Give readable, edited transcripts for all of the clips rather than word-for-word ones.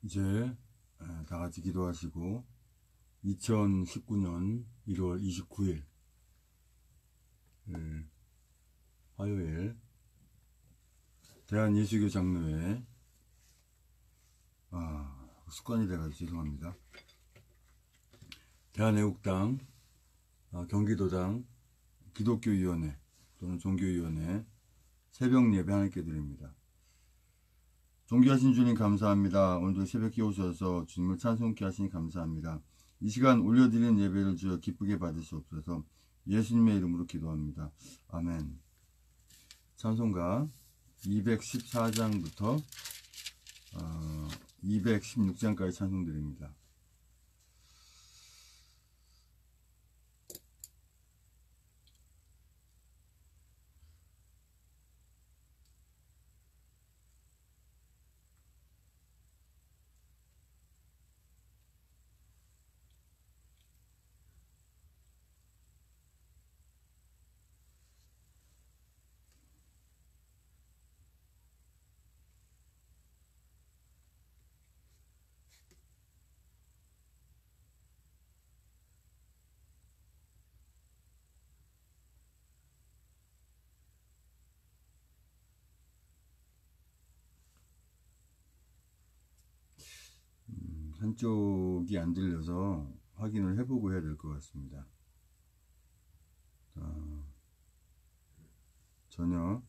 이제 다 같이 기도하시고 2019년 1월 29일 화요일 대한예수교 장로회 습관이 돼가지고 죄송합니다. 대한애국당 경기도당 기독교위원회 또는 종교위원회 새벽 예배 하나님께 드립니다. 존귀하신 주님 감사합니다. 오늘도 새벽에 오셔서 주님을 찬송케 하시니 감사합니다. 이 시간 올려드리는 예배를 주여 기쁘게 받으시옵소서. 예수님의 이름으로 기도합니다. 아멘. 찬송가 214장부터 216장까지 찬송드립니다. 한쪽이 안 들려서 확인을 해보고 해야 될 것 같습니다. 전혀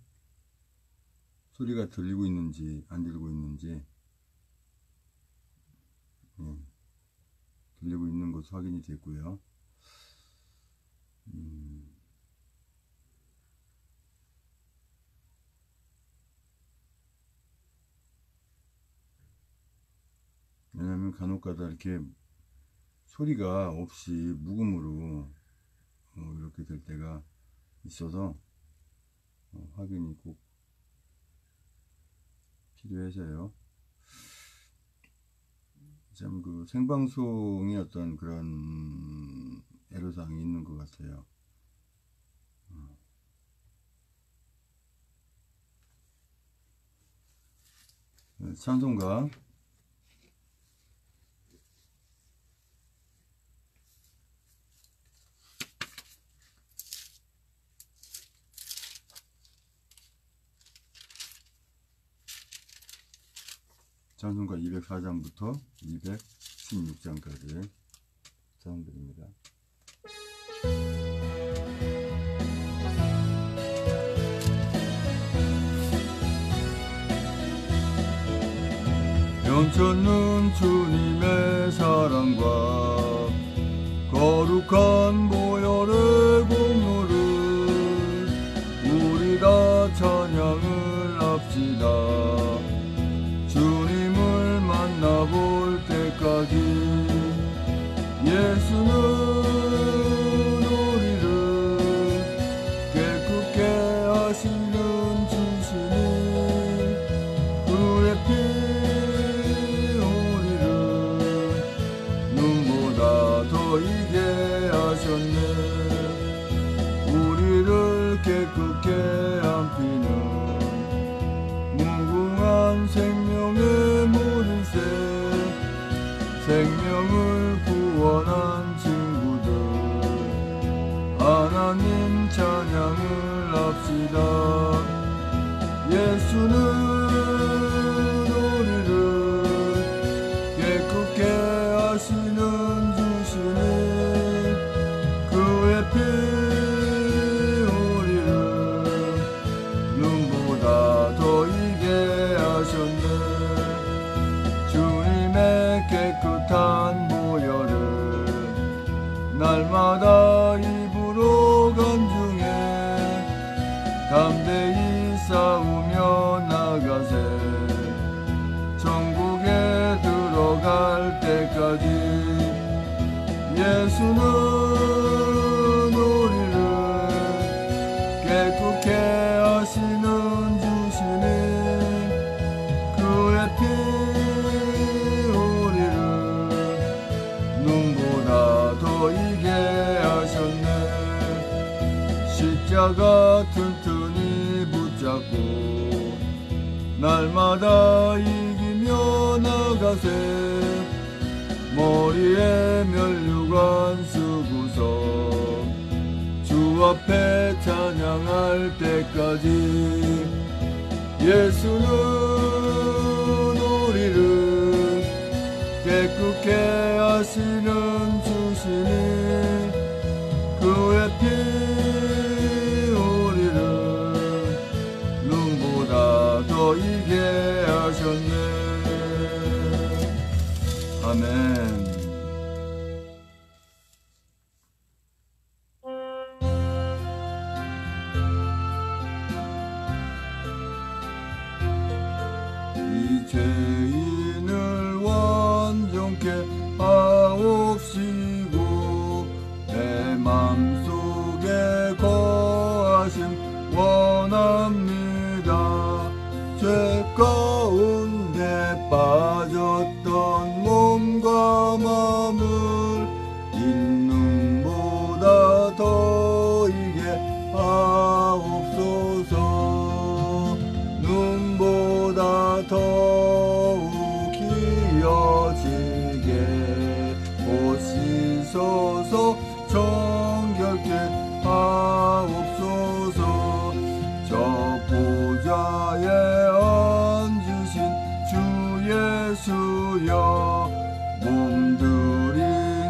소리가 들리고 있는지 안 들리고 있는지 들리고 있는 것으로 확인이 됐고요. 왜냐면 간혹가다 이렇게 소리가 없이 묵음으로 이렇게 될 때가 있어서 확인이 꼭 필요해서요. 참 그 생방송의 어떤 그런 애로사항이 있는 것 같아요. 찬송가 찬송가 204장부터 216장까지 찬송드립니다. 넘쳐는 주님의 사랑과 거룩한 보혈의 공로를 우리 다 찬양을 합시다. 주님을 만나볼 때까지 예수는 우리를 깨끗게 하시는 주시니 그의 피 우리를 눈보다 더 이게 하셨네. 우리를 깨끗게 한 피는 무궁한 생명의 물이세. 생명을 구원한 친구들 하나님 찬양을 합시다. 예수는 우리를 깨끗게 하시는 주시니 그의 피 우리를 눈보다 더 이게 하셨네. 주님의 깨끗한 보혈을 날마다 입으로 간증해 담대히 싸우며 나가세. 천국에 들어갈 때까지 예수는 우리를 깨끗게 하시는 주시니 그의 피 우리를 눈보다 더 이게 하셨네. 십자가 튼튼히 붙잡고 날마다 이기며 나가세 머리에 면류관 쓰고서 주 앞에 찬양할 때까지 예수는 우리를 깨끗게 하시는 주시니 그의 피 우리를 눈보다 더 이게 하셨네. 아멘. 이 죄인을 완전케 하옵시고 내 맘속에 거하심 원합니다. 죄 가운데 빠졌던 몸과 마음을 인눈보다 더 이게 하옵소서. 눈보다 더욱 기어지게 옷 씻어서 정결케 하옵소서. 저 보좌에 앉으신 주 예수여 몸들이는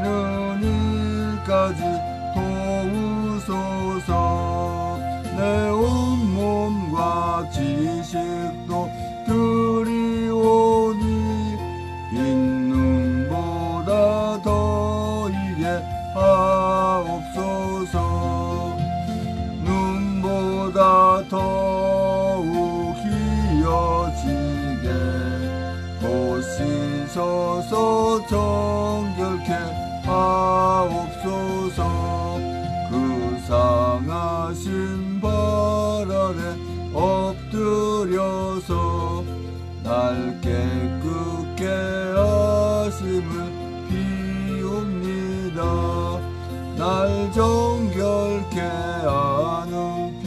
일까지 도우소서. 내 온몸과 지식도 드리오니 인눈보다 더 이게 하옵소서. 눈보다 더욱 기어지게 옷 씻어서 정결케 하옵소서. 그 상하신 발 아래 엎드려서 날 깨끗게 하심을 비웁니다. 날 정결케 하는 피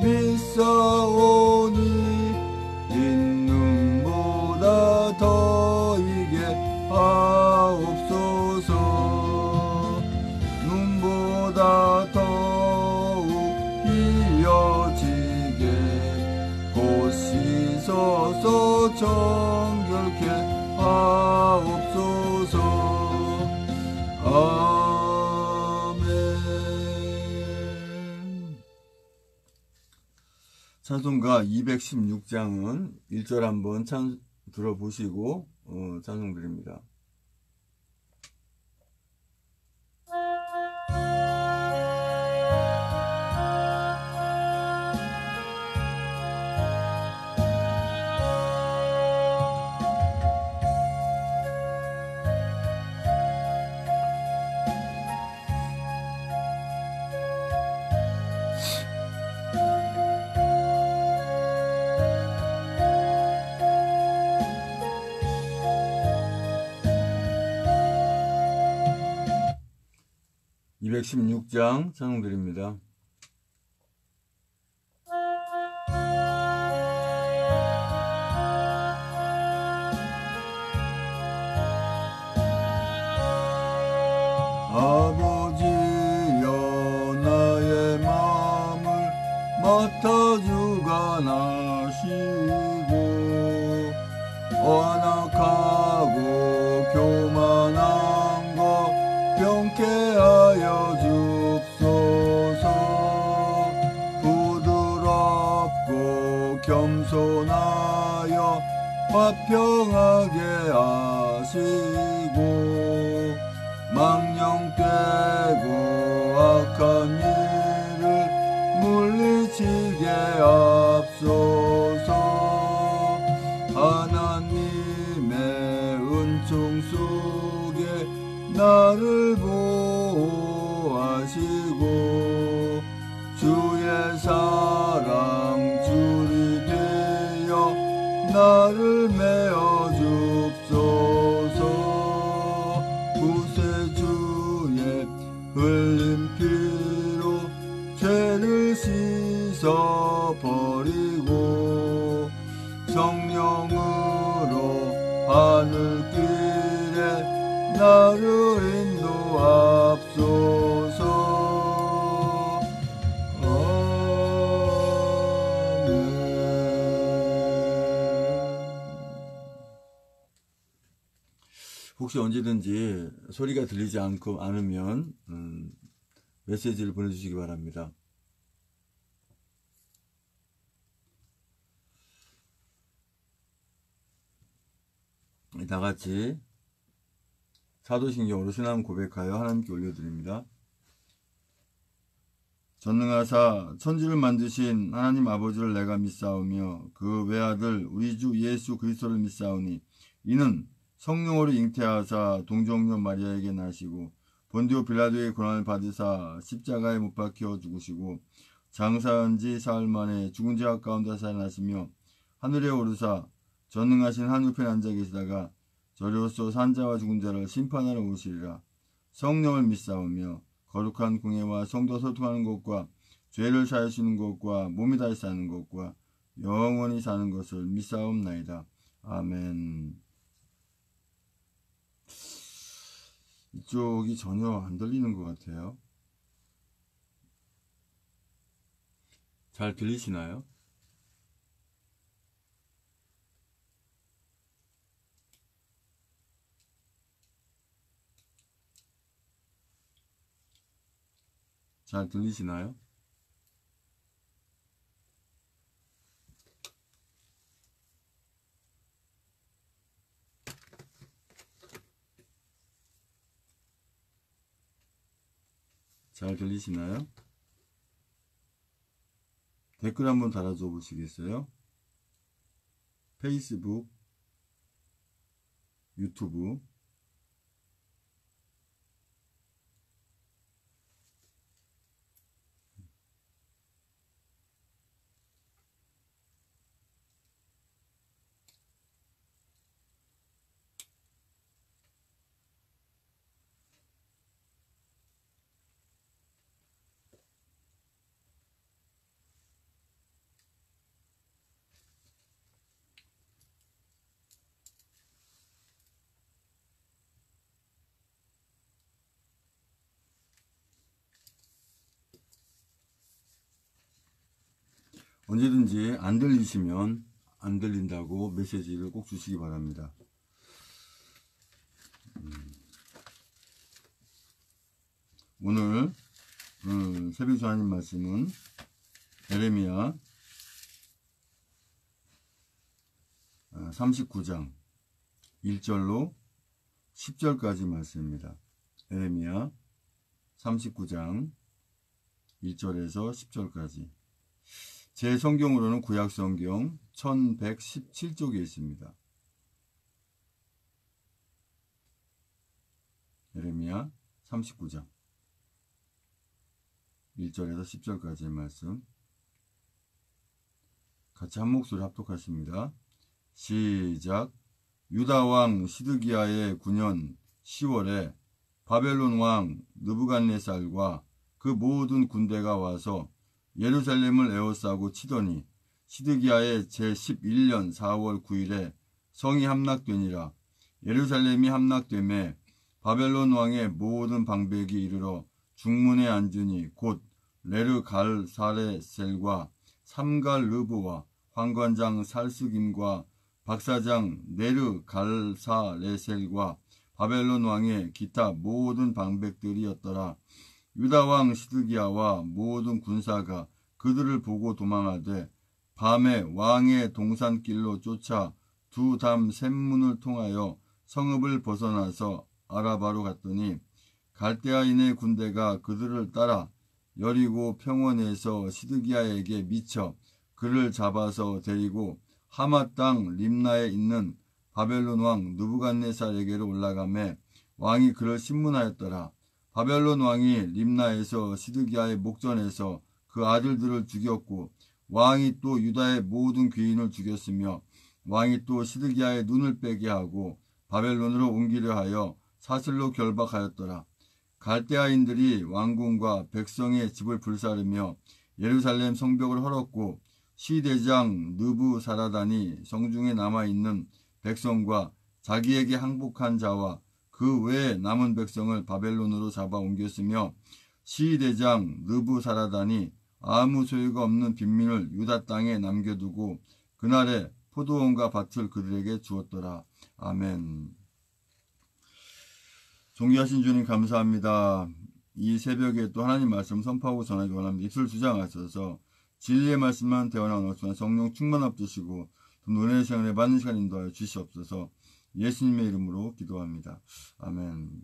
믿사오니 인눈보다 더 이게 하옵소서. 눈보다 더욱 이어지게 옷 씻어서 정결케 하옵소서. 아멘. 찬송가 216장은 1절 한번 들어보시고 찬송 드립니다. (216장) 찬송 드립니다. 아버지여 나의 마음을 맡아주가 나시고 완악하고 교만한 것 병케 하여 줍소서. 부드럽고 겸손하여 화평하게 하시고 망령되고 악한 일을 물리치게 앞서서 하나님의 은총 속에 나를 보호하시고 주의 사랑 줄이 되어 나를 메어 줍소서. 구세주의 흘린 피로 죄를 씻어버리고 성령으로 하늘길에 나를 인도하소서. 혹시 언제든지 소리가 들리지 않으면 메시지를 보내주시기 바랍니다. 다같이 사도신경으로 신앙 고백하여 하나님께 올려드립니다. 전능하사 천지를 만드신 하나님 아버지를 내가 믿사오며 그 외아들 우리 주 예수 그리스도를 믿사오니 이는 성령으로 잉태하사 동정녀 마리아에게 나시고 본디오 빌라도의 고난을 받으사 십자가에 못 박혀 죽으시고 장사한 지 사흘 만에 죽은 자 가운데 살아나시며 하늘에 오르사 전능하신 하늘편에 앉아 계시다가 저리로서 산자와 죽은 자를 심판하러 오시리라. 성령을 믿사오며 거룩한 공예와 성도 소통하는 것과 죄를 사하시는 것과 몸이 다시 사는 것과 영원히 사는 것을 믿사옵나이다. 아멘. 이쪽이 전혀 안 들리는 것 같아요. 잘 들리시나요? 잘 들리시나요? 잘 들리시나요? 댓글 한번 달아줘 보시겠어요? 페이스북, 유튜브. 언제든지 안 들리시면 안 들린다고 메시지를 꼭 주시기 바랍니다. 오늘 새벽 하나님 말씀은 에레미야 39장 1절로 10절까지 말씀입니다. 에레미야 39장 1절에서 10절까지. 제 성경으로는 구약성경 1117쪽에 있습니다. 에레미야 39장 1절에서 10절까지의 말씀 같이 한 목소리 합독하십니다. 시작. 유다왕 시드기야의 9년 10월에 바벨론 왕 느부갓네살과 그 모든 군대가 와서 예루살렘을 에워싸고 치더니 시드기야의 제11년 4월 9일에 성이 함락되니라. 예루살렘이 함락되매 바벨론 왕의 모든 방백이 이르러 중문에 앉으니 곧 레르갈사레셀과 삼갈르브와 환관장 살스김과 박사장 네르갈사레셀과 바벨론 왕의 기타 모든 방백들이었더라. 유다왕 시드기야와 모든 군사가 그들을 보고 도망하되 밤에 왕의 동산길로 쫓아 두 담 샘문을 통하여 성읍을 벗어나서 아라바로 갔더니 갈대아인의 군대가 그들을 따라 여리고 평원에서 시드기야에게 미쳐 그를 잡아서 데리고 하맛 땅 림나에 있는 바벨론 왕 느부갓네살에게로 올라가매 왕이 그를 신문하였더라. 바벨론 왕이 림나에서 시드기야의 목전에서 그 아들들을 죽였고 왕이 또 유다의 모든 귀인을 죽였으며 왕이 또 시드기야의 눈을 빼게 하고 바벨론으로 옮기려 하여 사슬로 결박하였더라. 갈대아인들이 왕궁과 백성의 집을 불사르며 예루살렘 성벽을 헐었고 시대장 느부사라단이 성중에 남아있는 백성과 자기에게 항복한 자와 그 외 남은 백성을 바벨론으로 잡아 옮겼으며 시대장 느부사라단이 아무 소유가 없는 빈민을 유다 땅에 남겨두고 그날에 포도원과 밭을 그들에게 주었더라. 아멘. 존귀하신 주님 감사합니다. 이 새벽에 또 하나님 말씀 선포하고 전하기 원합니다. 입술 주장하셔서 진리의 말씀만 대화나 나누시면 성령 충만 앞두시고 또 노래의 시간에 받는 시간 인도하여 주시옵소서. 예수님의 이름으로 기도합니다. 아멘.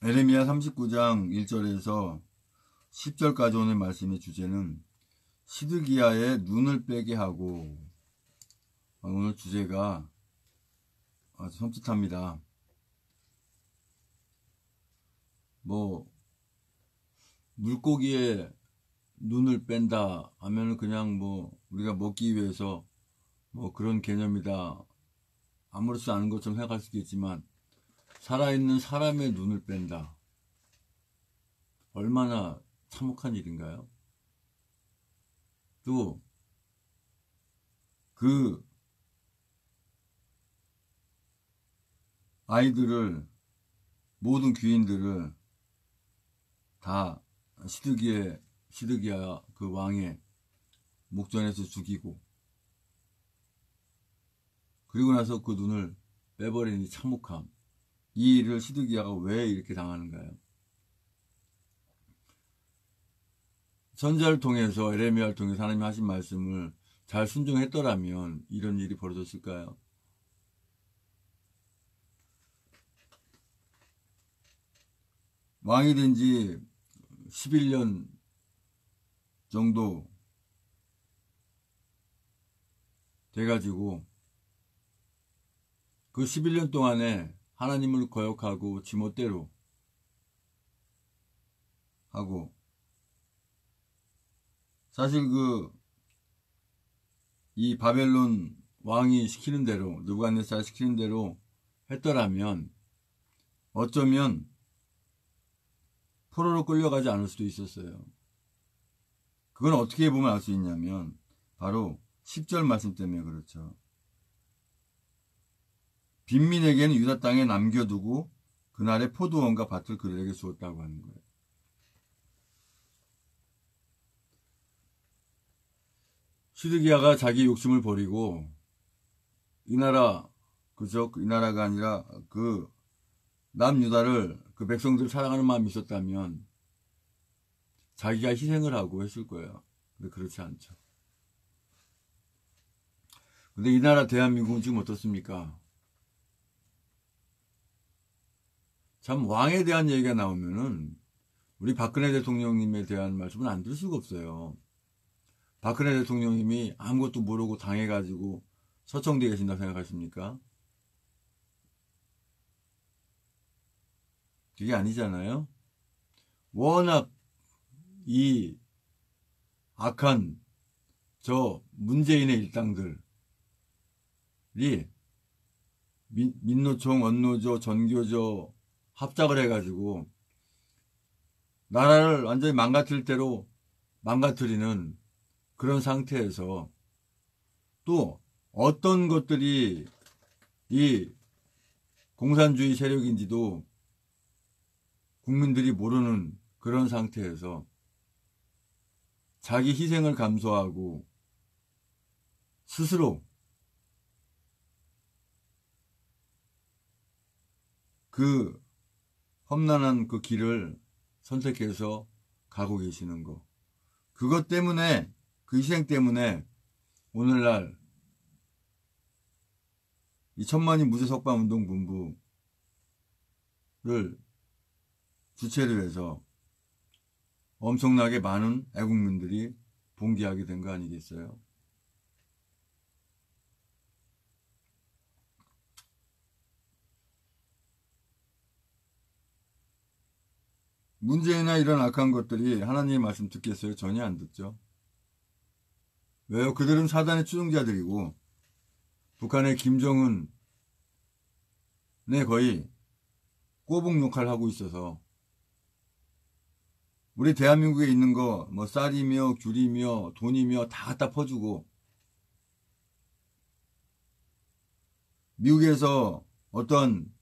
에레미야 39장 1절에서 10절까지 오늘 말씀의 주제는 시드기야의 눈을 빼게 하고, 오늘 주제가 아주 섬찟합니다. 물고기의 눈을 뺀다 하면 그냥 우리가 먹기 위해서 그런 개념이다, 아무렇지 않은 것처럼 생각할 수도 있지만 살아있는 사람의 눈을 뺀다, 얼마나 참혹한 일인가요? 또 그 아이들을, 모든 귀인들을 다 시드기야 그 왕의 목전에서 죽이고, 그리고 나서 그 눈을 빼버리는 이 참혹함, 이 일을 시드기야가 왜 이렇게 당하는가요? 선지자를 통해서, 에레미야를 통해서 하나님 하신 말씀을 잘 순종했더라면 이런 일이 벌어졌을까요? 왕이 된 지 11년 정도 돼가지고 그 11년 동안에 하나님을 거역하고 지멋대로 하고, 사실 이 바벨론 왕이 시키는 대로, 느부갓네살 시키는 대로 했더라면 어쩌면 포로로 끌려가지 않을 수도 있었어요. 그건 어떻게 보면 알 수 있냐면 바로 10절 말씀 때문에 그렇죠. 빈민에게는 유다 땅에 남겨두고 그날의 포도원과 밭을 그들에게 주었다고 하는 거예요. 시드기야가 자기 욕심을 버리고 이 나라가 아니라 그 남유다를, 그 백성들을 사랑하는 마음이 있었다면 자기가 희생을 하고 했을 거예요. 근데 그렇지 않죠. 근데 이 나라 대한민국은 지금 어떻습니까? 참, 왕에 대한 얘기가 나오면은 우리 박근혜 대통령님에 대한 말씀은 안 들을 수가 없어요. 박근혜 대통령님이 아무것도 모르고 당해가지고 서청되어 계신다고 생각하십니까? 그게 아니잖아요. 워낙 이 악한 저 문재인의 일당들이 민노총, 원노조, 전교조 합작을 해가지고 나라를 완전히 망가뜨릴 대로 망가뜨리는 그런 상태에서 또 어떤 것들이 이 공산주의 세력인지도 국민들이 모르는 그런 상태에서 자기 희생을 감수하고 스스로 그 험난한 그 길을 선택해서 가고 계시는 거, 그것 때문에, 그 희생 때문에 오늘날 이 천만이 무죄석방운동본부를 주체로 해서 엄청나게 많은 애국민들이 봉기하게 된 거 아니겠어요? 문제나 이런 악한 것들이 하나님의 말씀 듣겠어요? 전혀 안 듣죠. 왜요? 그들은 사단의 추종자들이고 북한의 김정은의 거의 꼬북 역할을 하고 있어서 우리 대한민국에 있는 거 뭐 쌀이며 귤이며 돈이며 다 갖다 퍼주고, 미국에서 어떤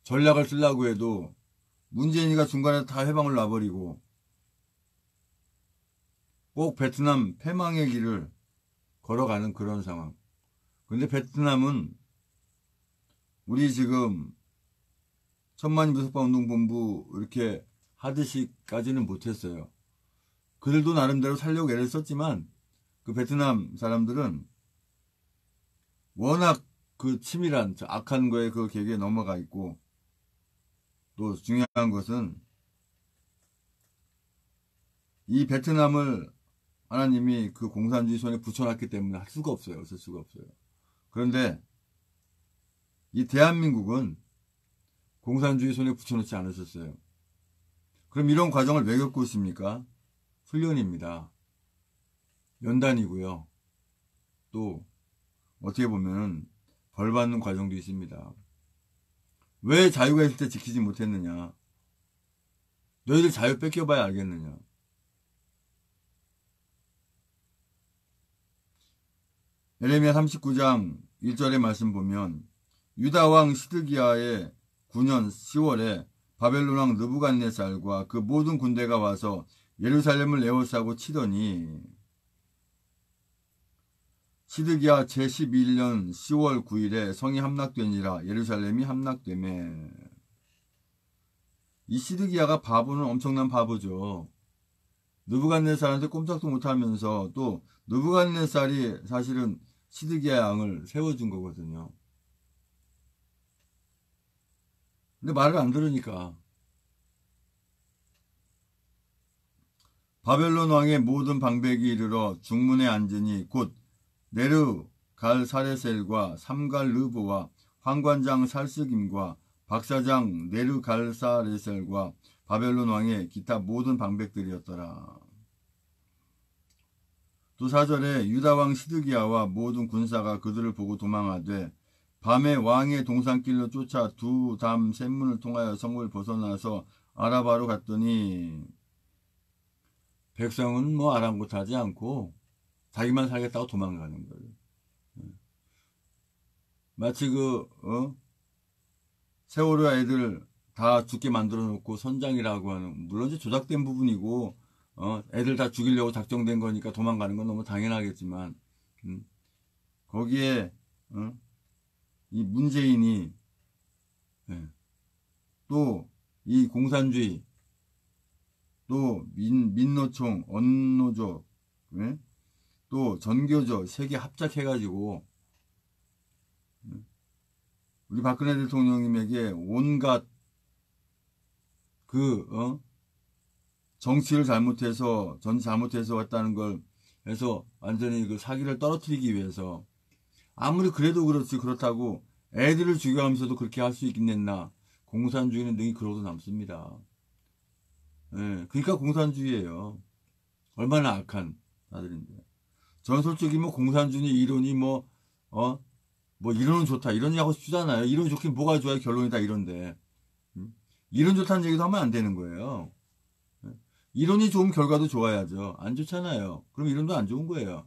전략을 쓰려고 해도 문재인이가 중간에 다 해방을 놔버리고 꼭 베트남 패망의 길을 걸어가는 그런 상황. 근데 베트남은 우리 지금 천만인 무석방운동본부 이렇게 하듯이까지는 못했어요. 그들도 나름대로 살려고 애를 썼지만 그 베트남 사람들은 워낙 그 치밀한 악한 거에 그 계기에 넘어가 있고, 또 중요한 것은 이 베트남을 하나님이 그 공산주의 손에 붙여놨기 때문에 할 수가 없어요. 없을 수가 없어요. 그런데 이 대한민국은 공산주의 손에 붙여놓지 않으셨어요. 그럼 이런 과정을 왜 겪고 있습니까? 훈련입니다. 연단이고요. 또 어떻게 보면 벌 받는 과정도 있습니다. 왜 자유가 있을 때 지키지 못했느냐? 너희들 자유 뺏겨봐야 알겠느냐? 예레미야 39장 1절의 말씀 보면 유다왕 시드기야의 9년 10월에 바벨론 왕 느부갓네살과 그 모든 군대가 와서 예루살렘을 에워싸고 치더니 시드기야 제11년 10월 9일에 성이 함락되니라. 예루살렘이 함락되매. 이 시드기야가 바보는 엄청난 바보죠. 느부갓네살한테 꼼짝도 못하면서 또 느부갓네살이 사실은 시드기야 왕을 세워준 거거든요. 근데 말을 안 들으니까 바벨론 왕의 모든 방백이 이르러 중문에 앉으니 곧 네르 갈 사레셀과 삼갈 르보와 황관장 살스김과 박사장 네르 갈 사레셀과 바벨론 왕의 기타 모든 방백들이었더라. 또 4절에 유다 왕 시드기야와 모든 군사가 그들을 보고 도망하되 밤에 왕의 동산길로 쫓아 두 담 샘문을 통하여 성을 벗어나서 아라바로 갔더니, 백성은 뭐 아랑곳하지 않고 자기만 살겠다고 도망가는 거예요. 마치 세월호 애들 다 죽게 만들어 놓고 선장이라고 하는, 물론 이제 조작된 부분이고 애들 다 죽이려고 작정된 거니까 도망가는 건 너무 당연하겠지만, 거기에 이 문재인이 또 이 공산주의, 또 민노총, 언노조, 또 전교조 세 개 합작해가지고 우리 박근혜 대통령님에게 온갖 정치를 잘못해서 왔다는 걸 해서 완전히 그 사기를 떨어뜨리기 위해서, 아무리 그래도 그렇다고 애들을 죽여가면서도 그렇게 할 수 있겠나. 공산주의는 능히 그러고 남습니다. 그러니까 공산주의예요. 얼마나 악한 아들인데. 전 솔직히 뭐 공산주의 이론이 뭐 이론은 좋다 이런 얘기 하고 싶잖아요. 이론이 좋긴 뭐가 좋아요. 결론이 다 이런데. 이론 좋다는 얘기도 하면 안 되는 거예요. 이론이 좋은 결과도 좋아야죠. 안 좋잖아요. 그럼 이론도 안 좋은 거예요.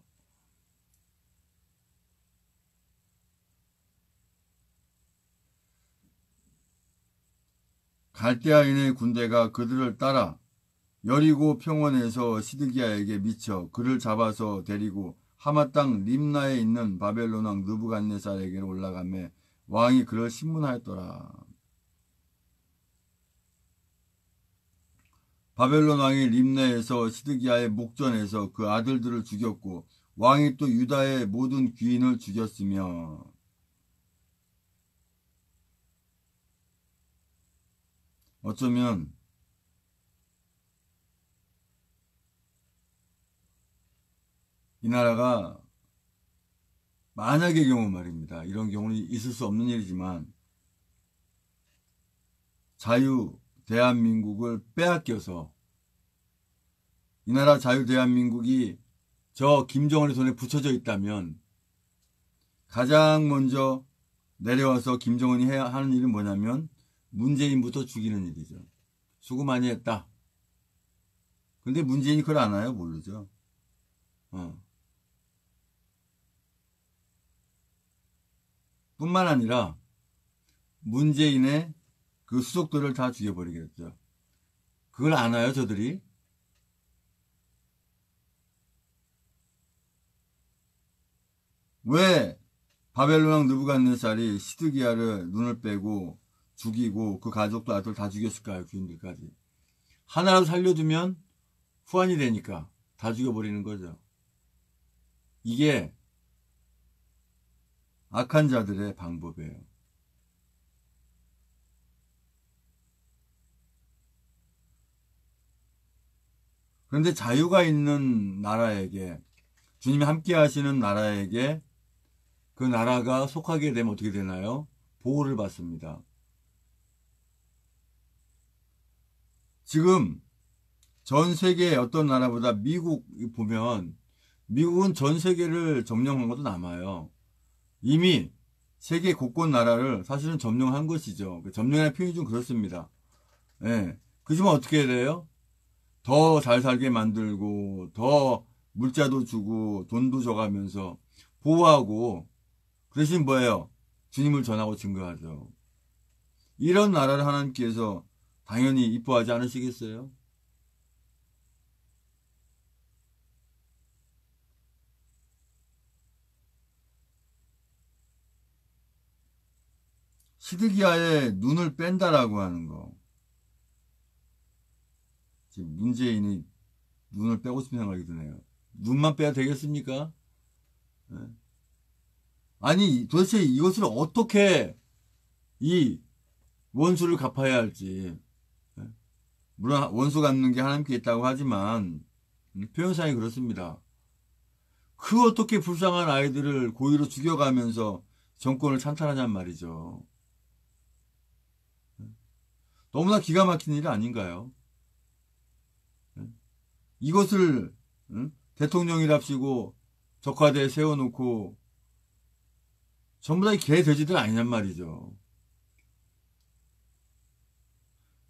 갈대아인의 군대가 그들을 따라 여리고 평원에서 시드기야에게 미쳐 그를 잡아서 데리고 하마 땅 림나에 있는 바벨론 왕 느부갓네살에게로 올라가매 왕이 그를 신문하였더라. 바벨론 왕이 림나에서 시드기야의 목전에서 그 아들들을 죽였고 왕이 또 유다의 모든 귀인을 죽였으며, 어쩌면 이 나라가 만약의 경우 말입니다. 이런 경우는 있을 수 없는 일이지만 자유 대한민국을 빼앗겨서 이 나라 자유 대한민국이 저 김정은의 손에 붙여져 있다면 가장 먼저 내려와서 김정은이 해야 하는 일은 뭐냐면 문재인부터 죽이는 일이죠. 수고 많이 했다. 근데 문재인이 그걸 아나요? 모르죠. 뿐만 아니라 문재인의 그 수속들을 다 죽여버리겠죠. 그걸 아나요, 저들이? 왜 바벨론 왕 느부갓네살이 시드기야를 눈을 빼고 죽이고 그 가족도 아들 다 죽였을까요? 귀인들까지. 하나라도 살려두면 후환이 되니까 다 죽여버리는 거죠. 이게 악한 자들의 방법이에요. 그런데 자유가 있는 나라에게, 주님이 함께 하시는 나라에게 그 나라가 속하게 되면 어떻게 되나요? 보호를 받습니다. 지금 전 세계의 어떤 나라보다 미국 보면 미국은 전 세계를 점령한 것도 남아요. 이미 세계 곳곳 나라를 사실은 점령한 것이죠. 점령이라는 표현이 좀 그렇습니다. 예. 그지만 어떻게 해야 돼요? 더 잘 살게 만들고 더 물자도 주고 돈도 줘가면서 보호하고 그 대신 뭐예요? 주님을 전하고 증거하죠. 이런 나라를 하나님께서 당연히 이뻐하지 않으시겠어요? 시드기야의 눈을 뺀다라고 하는 거. 지금 문재인이 눈을 빼고 싶은 생각이 드네요. 눈만 빼야 되겠습니까? 네. 아니 도대체 이것을 어떻게 이 원수를 갚아야 할지. 네. 물론 원수 갚는 게 하나님께 있다고 하지만 표현상이 그렇습니다. 그 어떻게 불쌍한 아이들을 고의로 죽여가면서 정권을 찬탈하냔 말이죠. 너무나 기가 막힌 일 아닌가요? 이것을 대통령이랍시고 적화대에 세워놓고 전부 다 개 돼지들 아니냔 말이죠.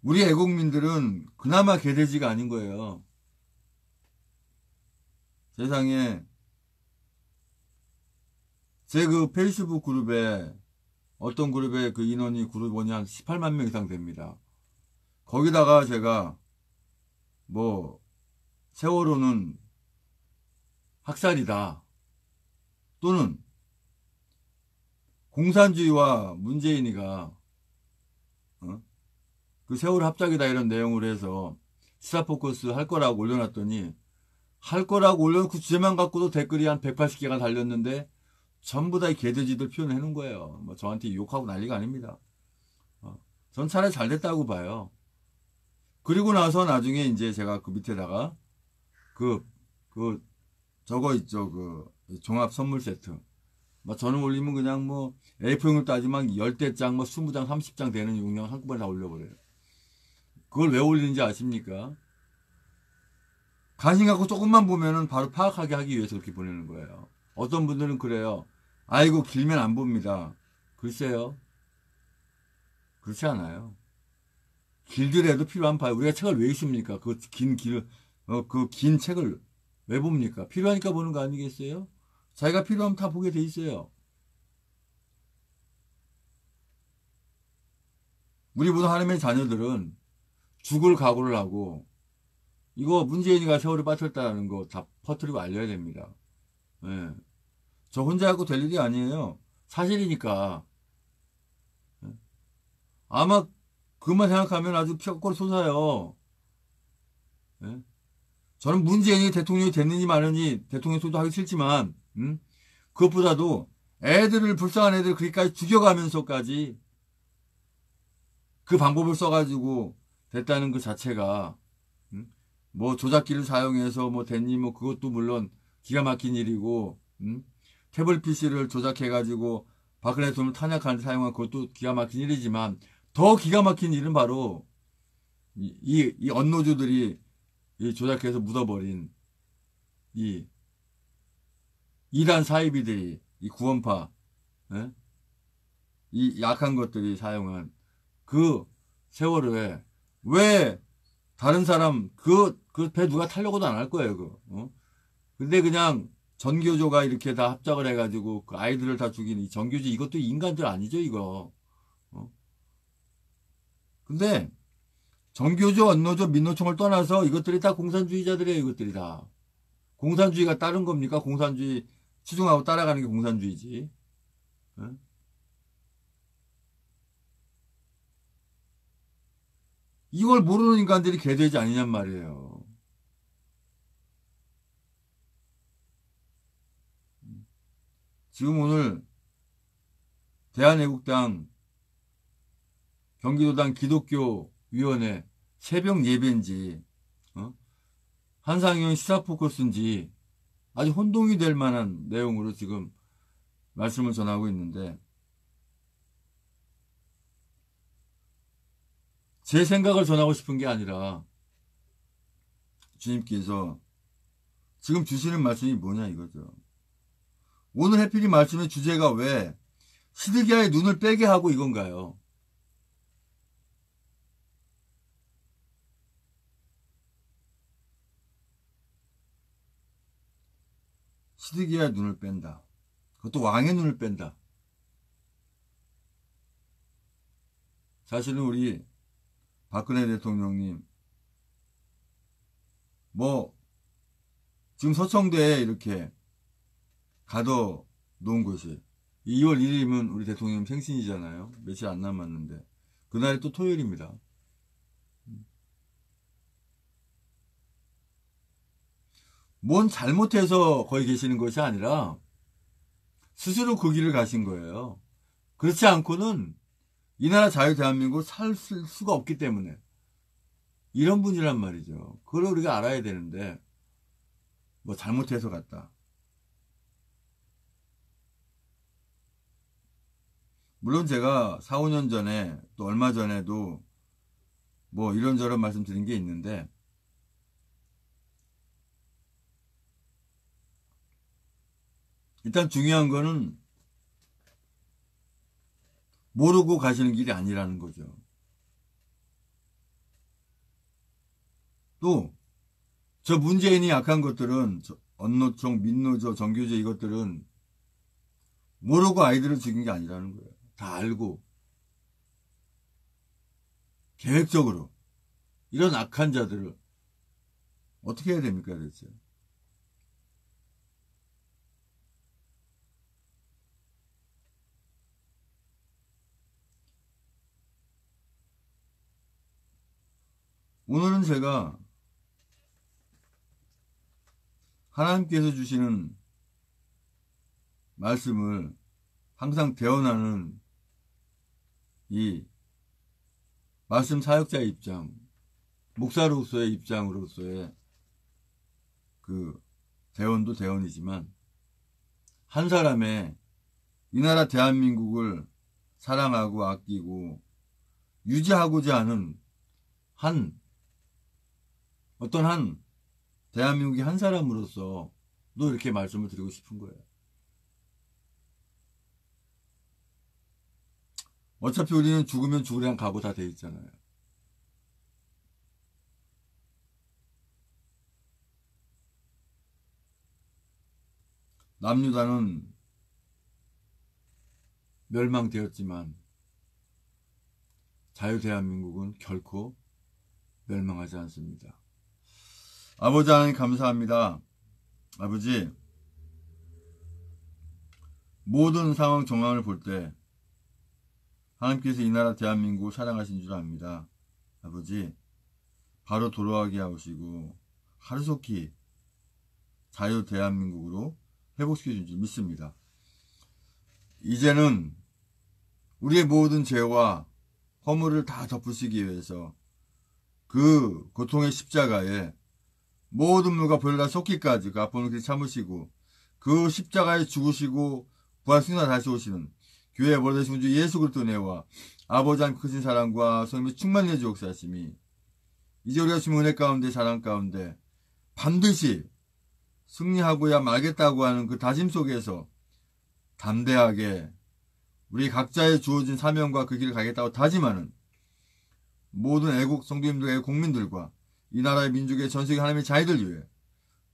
우리 애국민들은 그나마 개 돼지가 아닌 거예요. 세상에 제 그 페이스북 그룹에 어떤 그룹에 그 인원이 그룹원이 한 18만 명 이상 됩니다. 거기다가 제가 뭐 세월호는 학살이다 또는 공산주의와 문재인이가 그 세월호 합작이다 이런 내용으로 해서 시사포커스 할 거라고 올려놨더니 할 거라고 올려놓고 그 주제만 갖고도 댓글이 한 180개가 달렸는데 전부 다 이 개돼지들 표현해 놓은 거예요. 뭐 저한테 욕하고 난리가 아닙니다. 전 차라리 잘 됐다고 봐요. 그리고 나서 나중에 이제 제가 그 밑에다가 저거 있죠. 그 종합 선물 세트. 뭐 저는 올리면 그냥 뭐 A4용을 따지면 10대장, 뭐 20장, 30장 되는 용량 한꺼번에 다 올려버려요. 그걸 왜 올리는지 아십니까? 관심 갖고 조금만 보면은 바로 파악하게 하기 위해서 그렇게 보내는 거예요. 어떤 분들은 그래요. 아이고 길면 안 봅니다. 글쎄요. 그렇지 않아요. 길더라도 필요한 봐요. 우리가 책을 왜 읽습니까? 그 긴 책을 왜 봅니까? 필요하니까 보는 거 아니겠어요? 자기가 필요하면 다 보게 돼 있어요. 우리 모든 하나님의 자녀들은 죽을 각오를 하고 이거 문재인이가 세월을 빠뜨렸다는 거 다 퍼뜨리고 알려야 됩니다. 네. 저 혼자 하고 될 일이 아니에요. 사실이니까. 아마 그것만 생각하면 아주 피가 꼴 솟아요. 네? 저는 문재인이 대통령이 됐는지 마는지 대통령 소도 하기 싫지만 그것보다도 애들을 불쌍한 애들 그렇게까지 죽여가면서까지 그 방법을 써가지고 됐다는 그 자체가 뭐 조작기를 사용해서 뭐 됐니 뭐 그것도 물론 기가 막힌 일이고 태블릿 PC를 조작해가지고 박근혜 대통령을 탄핵하는 데 사용한 그것도 기가 막힌 일이지만 더 기가 막힌 일은 바로 이 언노주들이 이 조작해서 묻어버린 이 이단 사이비들이 이 구원파 에? 이 약한 것들이 사용한 그 세월호에 왜 다른 사람 그 그 배 누가 타려고도 안 할 거예요, 근데 그냥 전교조가 이렇게 다 합작을 해가지고 그 아이들을 다 죽이는 이 전교조 이것도 인간들 아니죠, 이거. 근데 정교조, 언노조, 민노총을 떠나서 이것들이 다 공산주의자들이에요. 이것들이 다. 공산주의가 따른 겁니까? 공산주의 추종하고 따라가는 게 공산주의지. 어? 이걸 모르는 인간들이 개돼지 아니냔 말이에요. 지금 오늘 대한애국당 경기도당 기독교위원회 새벽 예배인지 한상현 시사 포커스인지 아주 혼동이 될 만한 내용으로 지금 말씀을 전하고 있는데 제 생각을 전하고 싶은 게 아니라 주님께서 지금 주시는 말씀이 뭐냐 이거죠. 오늘 해필이 말씀의 주제가 왜 시드기야의 눈을 빼게 하고 이건가요? 시드기야의 눈을 뺀다. 그것도 왕의 눈을 뺀다. 사실은 우리 박근혜 대통령님 지금 서청대에 이렇게 가둬 놓은 것이 2월 1일이면 우리 대통령 생신이잖아요. 며칠 안 남았는데 그날이 또 토요일입니다. 뭔 잘못해서 거기 계시는 것이 아니라 스스로 그 길을 가신 거예요. 그렇지 않고는 이 나라 자유대한민국 살 수가 없기 때문에 이런 분이란 말이죠. 그걸 우리가 알아야 되는데 잘못해서 갔다. 물론 제가 4, 5년 전에 또 얼마 전에도 이런저런 말씀드린 게 있는데 일단 중요한 거는 모르고 가시는 길이 아니라는 거죠. 또 저 문재인이 약한 것들은 언노총, 민노조, 정교조 이것들은 모르고 아이들을 죽인 게 아니라는 거예요. 다 알고 계획적으로 이런 악한 자들을 어떻게 해야 됩니까 대체. 오늘은 제가 하나님께서 주시는 말씀을 항상 대언하는 이 말씀 사역자의 입장, 목사로서의 입장으로서의 그 대언도 대언이지만 한 사람의 이 나라 대한민국을 사랑하고 아끼고 유지하고자 하는 어떤 한 대한민국의 한 사람으로서 또 이렇게 말씀을 드리고 싶은 거예요. 어차피 우리는 죽으면 죽으리란 각오 다 돼 있잖아요. 남유다는 멸망되었지만 자유대한민국은 결코 멸망하지 않습니다. 아버지 하나님 감사합니다. 아버지, 모든 상황 정황을 볼 때 하나님께서 이 나라 대한민국을 사랑하신 줄 압니다. 아버지, 바로 돌아가게 하시고 하루속히 자유 대한민국으로 회복시켜 준 줄 믿습니다. 이제는 우리의 모든 죄와 허물을 다 덮으시기 위해서 그 고통의 십자가에 모든 물과 벌과 쏟기까지 그 아픔을 그리 참으시고 그 십자가에 죽으시고 부활승리하 다시 오시는 교회의 머리 되신 주 예수 그리스도 은혜와 아버지 하나님 크신 사랑과 성령의 충만히 주 역사하심이 이제 우리가 지금 은혜 가운데 사랑 가운데 반드시 승리하고야 말겠다고 하는 그 다짐 속에서 담대하게 우리 각자의 주어진 사명과 그 길을 가겠다고 다짐하는 모든 애국 성도님들, 애국 국민들과 이 나라의 민족의 전세계 하나님의 자녀들 위해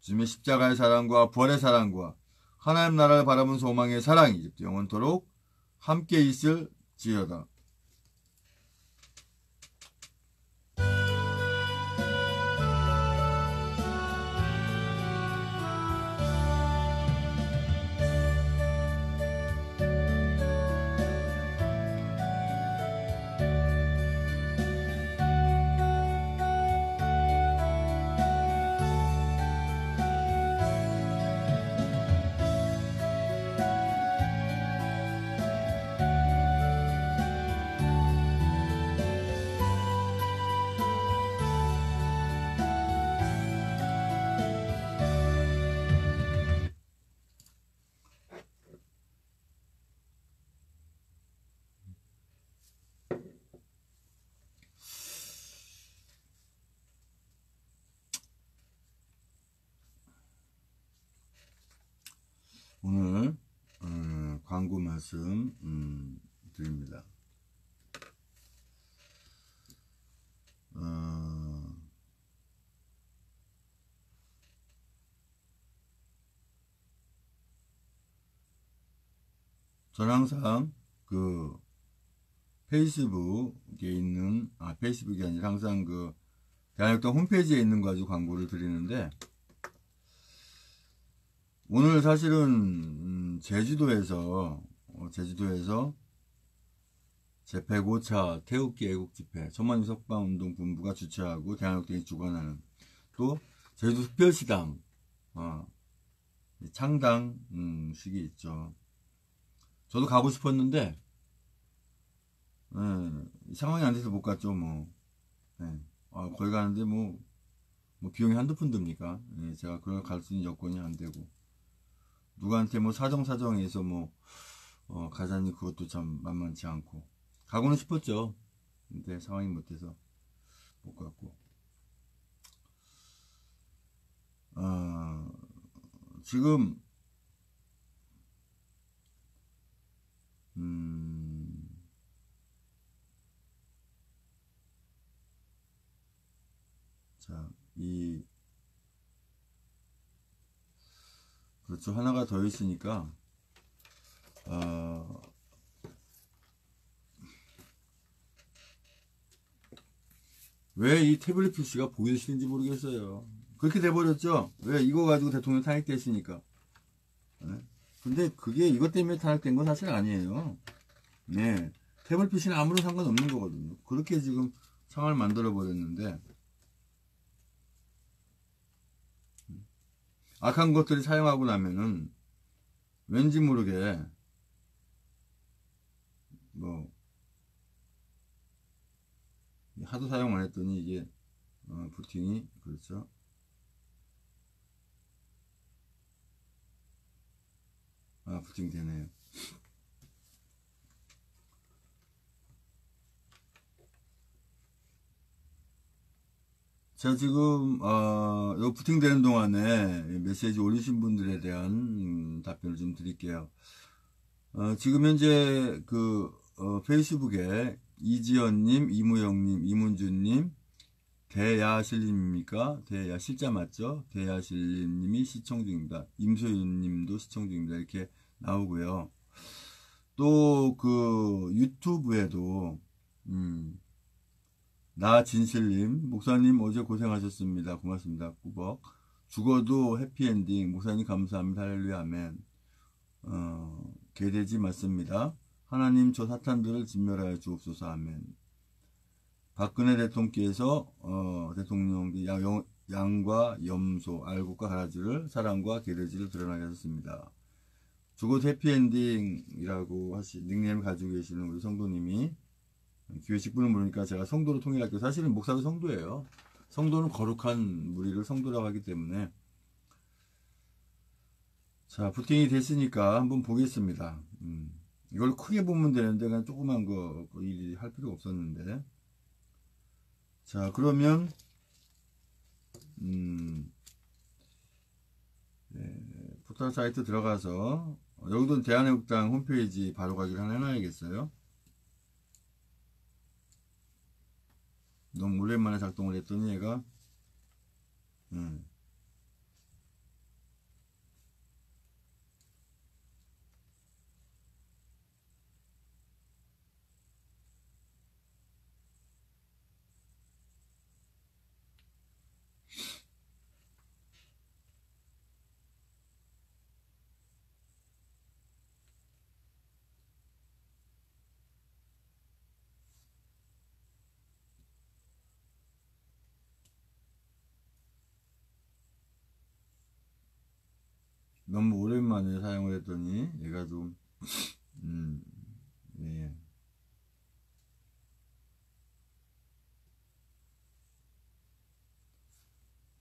주님의 십자가의 사랑과 부활의 사랑과 하나님 나라를 바라본 소망의 사랑이 이제부터 영원토록 함께 있을지어다. 오늘 광고 말씀 드립니다. 저는 항상 그 페이스북에 있는 페이스북이 아니라 항상 그 대한역당 홈페이지에 있는 거 가지고 광고를 드리는데, 오늘 사실은 제주도에서 제105차 태극기 애국집회 천만인 석방운동본부가 주최하고 대한역당이 주관하는, 또 제주도 특별시당 창당식이 있죠. 저도 가고 싶었는데 상황이 안 돼서 못 갔죠. 거기 가는데 뭐 비용이 한두 푼 듭니까? 제가 그걸 갈 수 있는 여건이 안 되고, 누구한테 뭐 사정해서 가자니 그것도 참 만만치 않고, 가고는 싶었죠. 근데 상황이 못 돼서 못 갔고, 지금 자, 그렇죠. 하나가 더 있으니까, 왜 이 태블릿 PC가 보기도 싫은지 모르겠어요. 그렇게 돼버렸죠. 왜? 이거 가지고 대통령 탄핵됐으니까. 근데 그게 이것 때문에 탄핵된 건 사실 아니에요. 네. 태블릿 PC는 아무런 상관없는 거거든요. 그렇게 지금 상황을 만들어버렸는데, 악한 것들이 사용하고 나면은 왠지 모르게 하도 사용 안 했더니 이게 부팅이, 그렇죠. 부팅 되네요. 자, 지금 요 부팅되는 동안에 메시지 올리신 분들에 대한 답변을 좀 드릴게요. 지금 현재 페이스북에 이지연님, 이무영님, 이문주님, 대야실님입니까? 대야실자 맞죠? 대야실님이 시청 중입니다. 임소윤님도 시청 중입니다. 이렇게 나오고요. 또 유튜브에도 나진실님, 목사님 어제 고생하셨습니다. 고맙습니다. 꾸벅. 죽어도 해피엔딩. 목사님 감사합니다. 할렐루야 아멘. 개돼지 맞습니다. 하나님 저 사탄들을 진멸하여 주옵소서 아멘. 박근혜 대통령께서 대통령 양과 염소, 알곡과 가라지를, 사랑과 개돼지를 드러나게 하셨습니다. 죽어도 해피엔딩이라고 닉네임을 가지고 계시는 우리 성도님이, 교회 직분을 모르니까 제가 성도로 통일할게요. 사실은 목사도 성도예요. 성도는 거룩한 무리를 성도라고 하기 때문에. 자, 부팅이 됐으니까 한번 보겠습니다. 이걸 크게 보면 되는데 그냥 조그만 거 일일이 할 필요가 없었는데. 자, 그러면 포털 사이트 들어가서 여기도 대한애국당 홈페이지 바로 가기를 하나 해놔야겠어요. 너무 오랜만에 작동을 했더니 얘가 예. 너무 오랜만에 사용을 했더니 얘가 좀 예.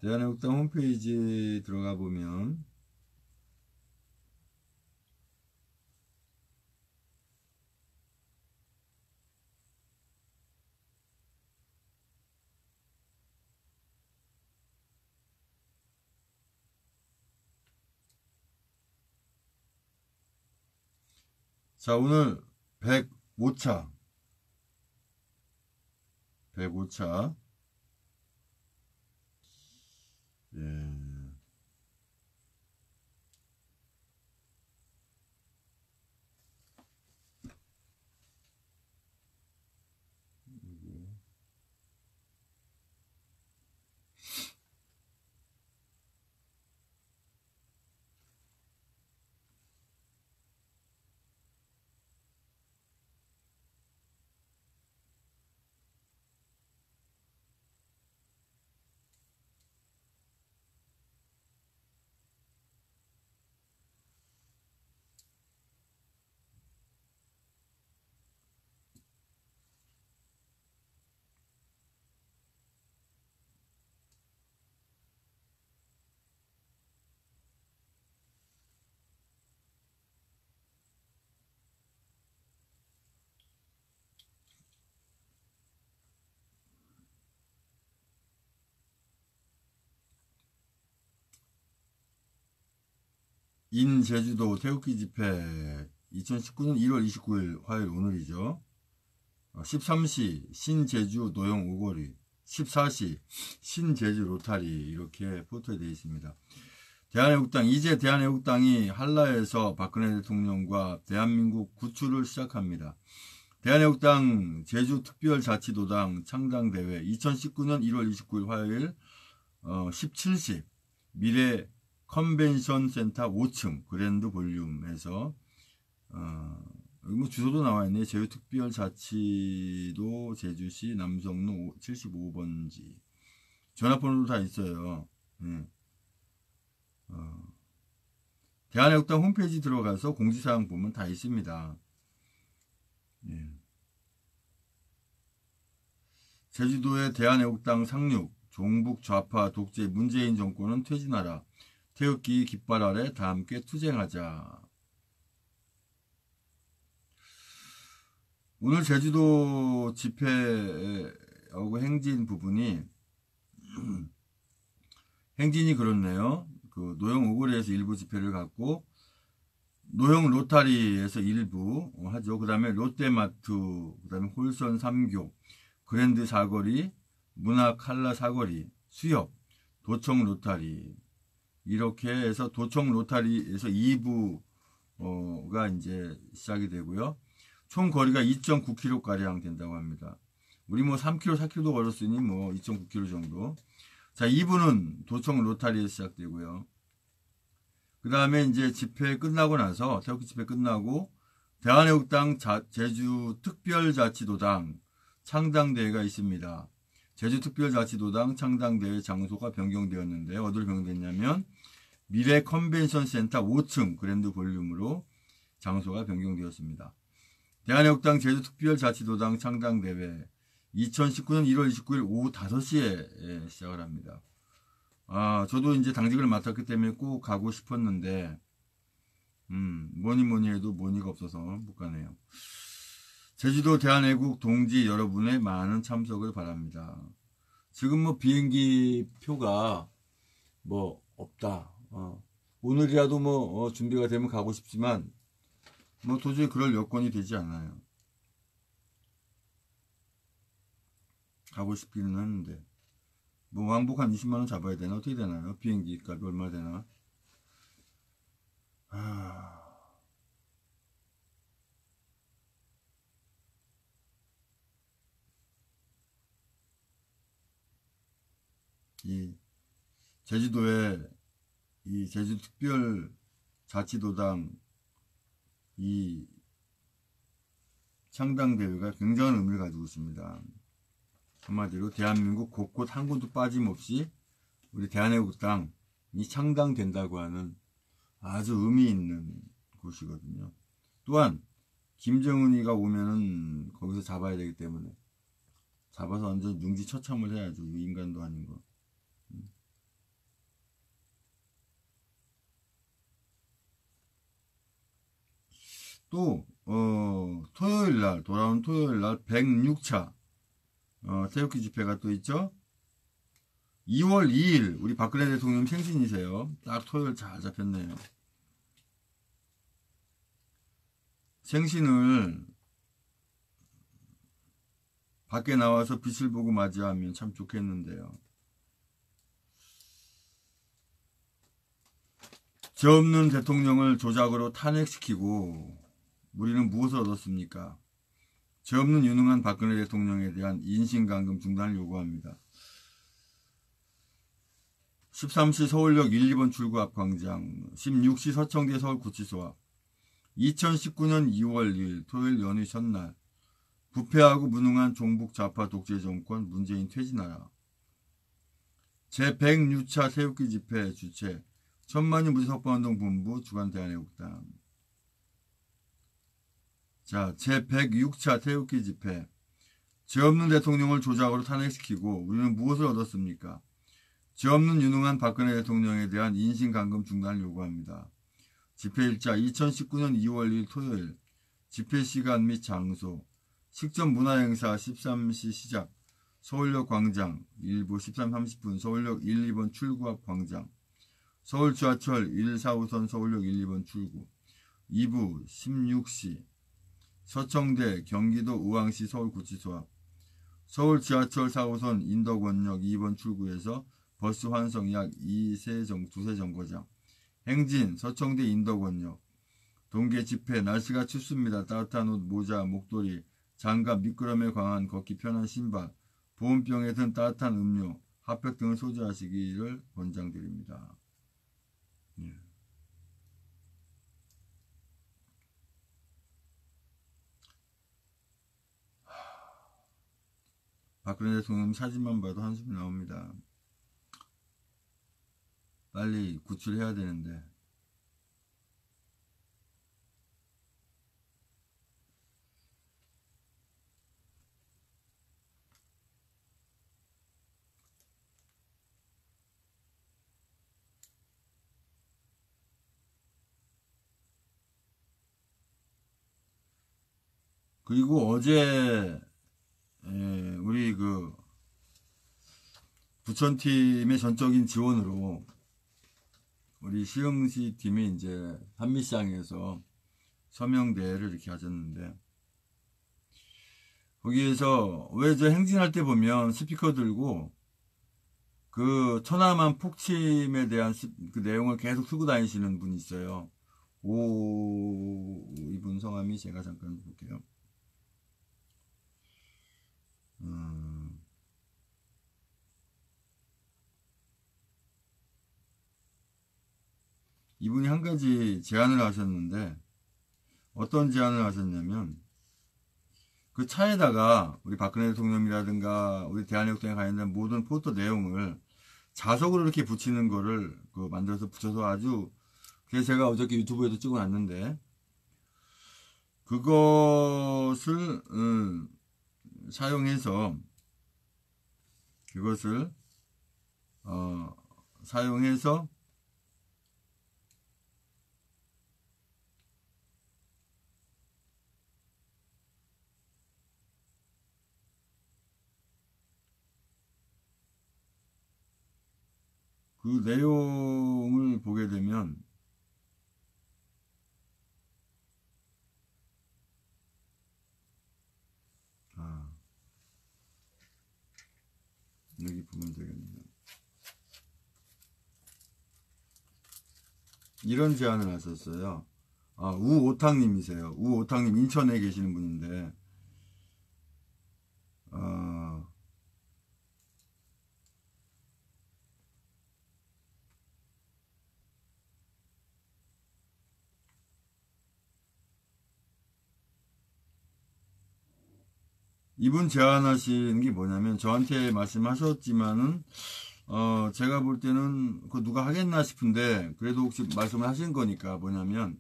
대한애국당 홈페이지 들어가 보면 자, 오늘 105차 105차 예. 인 제주도 태극기 집회 2019년 1월 29일 화요일 오늘이죠. 13시 신제주 노영 오거리, 14시 신제주 로타리 이렇게 포토에 되어 있습니다. 대한애국당, 이제 대한애국당이 한라에서 박근혜 대통령과 대한민국 구출을 시작합니다. 대한애국당 제주특별자치도당 창당대회 2019년 1월 29일 화요일 17시 미래 컨벤션 센터 5층 그랜드 볼륨에서 여기 뭐 주소도 나와있네. 제주특별자치도 제주시 남성로 75번지 전화번호도 다 있어요. 네. 대한애국당 홈페이지 들어가서 공지사항 보면 다 있습니다. 네. 제주도의 대한애국당 상륙, 종북 좌파 독재 문재인 정권은 퇴진하라. 태극기 깃발 아래 다 함께 투쟁하자. 오늘 제주도 집회하고 행진 부분이 행진이 그렇네요. 그 노영 오거리에서 일부 집회를 갖고 노영 로타리에서 일부 하죠. 그 다음에 롯데마트, 그 다음에 홀선 3교, 그랜드 사거리, 문화 칼라 사거리, 수협, 도청 로타리 이렇게 해서 도청 로타리에서 2부가 이제 시작이 되고요. 총 거리가 2.9km 가량 된다고 합니다. 우리 뭐 3km, 4km도 걸었으니 뭐 2.9km 정도. 자, 2부는 도청 로타리에서 시작되고요. 그 다음에 이제 집회 끝나고 나서 태극기 집회 끝나고 대한애국당 제주특별자치도당 창당대회가 있습니다. 제주특별자치도당 창당대회 장소가 변경되었는데 어디로 변경됐냐면 미래 컨벤션 센터 5층 그랜드 볼륨으로 장소가 변경되었습니다. 대한애국당 제주특별자치도당 창당대회 2019년 1월 29일 오후 5시에 시작을 합니다. 저도 이제 당직을 맡았기 때문에 꼭 가고 싶었는데 뭐니 해도 뭐니가 없어서 못 가네요. 제주도 대한애국 동지 여러분의 많은 참석을 바랍니다. 지금 뭐 비행기 표가 뭐 없다. 오늘이라도 뭐 준비가 되면 가고 싶지만 뭐 도저히 그럴 여건이 되지 않아요. 가고 싶기는 하는데 뭐 왕복 한 20만원 잡아야 되나? 어떻게 되나요? 비행기 값이 얼마 되나? 이 제주도에 이 제주특별자치도당 이 창당대회가 굉장한 의미를 가지고 있습니다. 한마디로 대한민국 곳곳 한 곳도 빠짐없이 우리 대한애국당이 창당된다고 하는 아주 의미 있는 곳이거든요. 또한 김정은이가 오면은 거기서 잡아야 되기 때문에 잡아서 완전 능지처참을 해야죠. 이 인간도 아닌 거. 또 토요일날 돌아온 토요일날 106차 태극기 집회가 또 있죠. 2월 2일 우리 박근혜 대통령 생신이세요. 딱 토요일 잘 잡혔네요. 생신을 밖에 나와서 빛을 보고 맞이하면 참 좋겠는데요. 죄 없는 대통령을 조작으로 탄핵시키고 우리는 무엇을 얻었습니까? 죄 없는 유능한 박근혜 대통령에 대한 인신감금 중단을 요구합니다. 13시 서울역 1, 2번 출구 앞 광장, 16시 서청대 서울구치소 앞, 2019년 2월 2일 토요일 연휴 첫날, 부패하고 무능한 종북 좌파 독재 정권 문재인 퇴진하라. 제106차 태극기 집회 주최 천만인 무지석방운동 본부 주관 대한애국당. 자, 제106차 태극기 집회. 죄 없는 대통령을 조작으로 탄핵시키고 우리는 무엇을 얻었습니까? 죄 없는 유능한 박근혜 대통령에 대한 인신감금 중단을 요구합니다. 집회일자 2019년 2월 1일 토요일. 집회시간 및 장소. 식전 문화행사 13시 시작. 서울역 광장. 일부 13, 30분 서울역 1, 2번 출구 앞 광장. 서울 지하철 1, 4호선 서울역 1, 2번 출구. 2부 16시. 서청대 경기도 의왕시 서울구치소 앞. 서울 지하철 4호선 인덕원역 2번 출구에서 버스 환성 약 2세 정거장. 행진 서청대 인덕원역. 동계 집회 날씨가 춥습니다. 따뜻한 옷, 모자, 목도리, 장갑, 미끄럼에 강한 걷기 편한 신발, 보온병에 든 따뜻한 음료, 핫팩 등을 소지하시기를 권장드립니다. 예. 박근혜 대통령 사진만 봐도 한숨이 나옵니다. 빨리 구출해야 되는데. 그리고 어제 우리 그 부천팀의 전적인 지원으로 우리 시흥시 팀이 이제 한미시장에서 서명대회를 이렇게 하셨는데, 거기에서 왜 저 행진할 때 보면 스피커 들고 그 천안함 폭침에 대한 그 내용을 계속 쓰고 다니시는 분이 있어요. 이분 성함이 제가 잠깐 볼게요. 이분이 한 가지 제안을 하셨는데, 어떤 제안을 하셨냐면, 그 차에다가 우리 박근혜 대통령이라든가 우리 대한애국당에 관련된 모든 포스터 내용을 자석으로 이렇게 붙이는 거를 만들어서 붙여서 아주, 그래서 제가 어저께 유튜브에도 찍어놨는데, 그것을 사용해서 그 내용을 보게 되면 여기 보면 되겠네요. 이런 제안을 하셨어요. 우오탕님이세요. 우오탕님 인천에 계시는 분인데, 이분 제안하신 게 뭐냐면, 저한테 말씀하셨지만은, 제가 볼 때는 그 누가 하겠나 싶은데, 그래도 혹시 말씀을 하신 거니까 뭐냐면,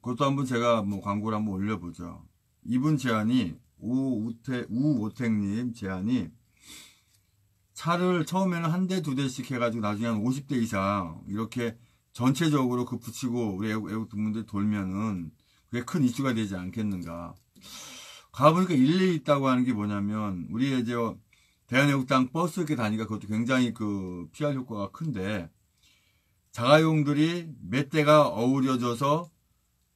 그것도 한번 제가 뭐 광고를 한번 올려보죠. 이분 제안이, 우오택님 제안이, 차를 처음에는 한 대, 두 대씩 해가지고 나중에 한 50대 이상, 이렇게 전체적으로 그 붙이고 우리 애국 분들 돌면은, 그게 큰 이슈가 되지 않겠는가. 가보니까 일리 있다고 하는 게 뭐냐면, 우리 이제 대한애국당 버스 이렇게 다니까 그것도 굉장히 그 PR 효과가 큰데, 자가용들이 몇 대가 어우러져서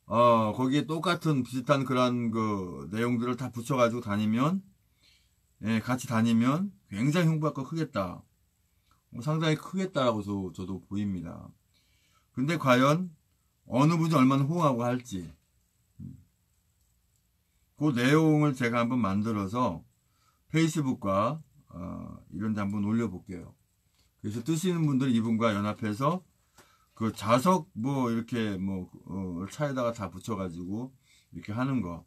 거기에 똑같은 비슷한 그런 그 내용들을 다 붙여가지고 다니면, 예, 같이 다니면 굉장히 홍보효과가 크겠다. 상당히 크겠다라고 저도 보입니다. 근데 과연 어느 분이 얼마나 호응하고 할지, 그 내용을 제가 한번 만들어서 페이스북과 이런 데 한번 올려볼게요. 그래서 뜨시는 분들이 이분과 연합해서 그 자석 뭐 이렇게 뭐 차에다가 다 붙여가지고 이렇게 하는 거,